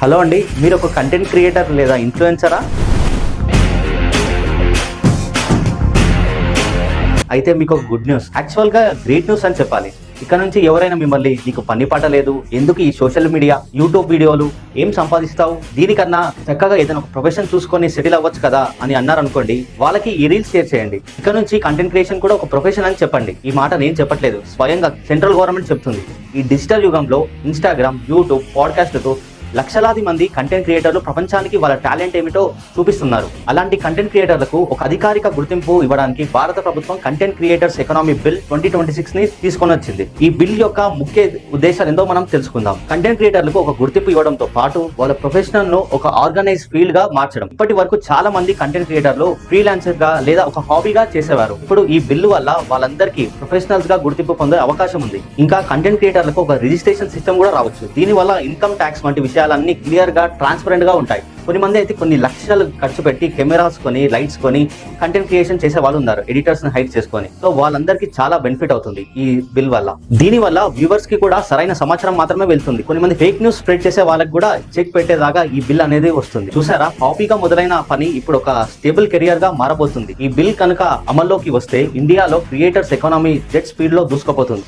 Hello అండి, మీరు ఒక కంటెంట్ క్రియేటర్ లేదా ఇన్ఫ్లుయెన్సరా? అయితే మీకు ఒక గుడ్ న్యూస్, యాక్చువల్గా గ్రేట్ న్యూస్ అని చెప్పాలి. ఇక్కడ నుంచి ఎవరైనా మిమ్మల్ని నీకు పని పాట లేదు, ఎందుకు ఈ సోషల్ మీడియా యూట్యూబ్ వీడియోలు, ఏం సంపాదిస్తావు, దీనికన్నా చక్కగా ఏదైనా ఒక ప్రొఫెషన్ చూసుకొని సెటిల్ అవ్వచ్చు కదా అని అన్నారనుకోండి, వాళ్ళకి ఈ రీల్స్ షేర్ చేయండి. ఇక్కడ నుంచి కంటెంట్ క్రియేషన్ కూడా ఒక ప్రొఫెషన్ అని చెప్పండి. ఈ మాట నేను చెప్పట్లేదు, స్వయంగా సెంట్రల్ గవర్నమెంట్ చెప్తుంది. ఈ డిజిటల్ యుగంలో ఇన్స్టాగ్రామ్, యూట్యూబ్, పాడ్కాస్ట్లతో లక్షలాది మంది కంటెంట్ క్రియేటర్లు ప్రపంచానికి వాళ్ళ టాలెంట్ ఏమిటో చూపిస్తున్నారు. అలాంటి కంటెంట్ క్రియేటర్లకు ఒక అధికారిక గుర్తింపు ఇవ్వడానికి భారత ప్రభుత్వం కంటెంట్ క్రియేటర్స్ ఎకనామీ బిల్ 2026 ని తీసుకొని వచ్చింది. ఈ బిల్ యొక్క ముఖ్య ఉద్దేశాలు ఏందో మనం తెలుసుకుందాం. కంటెంట్ క్రియేటర్లకు ఒక గుర్తింపు ఇవ్వడంతో పాటు వాళ్ళ ప్రొఫెషనల్ ను ఒక ఆర్గనైజ్ ఫీల్డ్ గా మార్చడం. ఇప్పటి వరకు చాలా మంది కంటెంట్ క్రియేటర్లు ఫ్రీలాన్సర్ గా లేదా ఒక హాబీగా చేసేవారు. ఇప్పుడు ఈ బిల్లు వల్ల వాళ్ళందరికీ ప్రొఫెషనల్స్ గా గుర్తింపు పొందే అవకాశం ఉంది. ఇంకా కంటెంట్ క్రియేటర్లకు ఒక రిజిస్ట్రేషన్ సిస్టమ్ కూడా రావచ్చు. దీని వల్ల ఇన్కమ్ ట్యాక్స్ వంటి విషయాలన్నీ క్లియర్ గా ట్రాన్స్పరెంట్ గా ఉంటాయి. కొన్ని మంది అయితే కొన్ని లక్షలు ఖర్చు పెట్టి కెమెరాస్ కొని, లైట్స్ కొని కంటెంట్ క్రియేషన్ చేసే వాళ్ళు ఉన్నారు, ఎడిటర్స్ ని హైర్ చేసుకొని. సో వాళ్ళందరికీ చాలా బెనిఫిట్ అవుతుంది ఈ బిల్ వల్ల. దీని వల్ల వ్యూవర్స్ కి కూడా సరైన సమాచారం మాత్రమే వెళ్తుంది. కొన్ని మంది ఫేక్ న్యూస్ స్ప్రెడ్ చేసే వాళ్ళకి కూడా చెక్ పెట్టేదాకా ఈ బిల్ అనేది వస్తుంది. చూసారా, హాబీగా మొదలైన పని ఇప్పుడు ఒక స్టేబుల్ కెరియర్ గా మారబోతుంది. ఈ బిల్ కనుక అమల్లోకి వస్తే ఇండియాలో క్రియేటర్స్ ఎకానమీ జెట్ స్పీడ్ లో దూసుకుపోతుంది.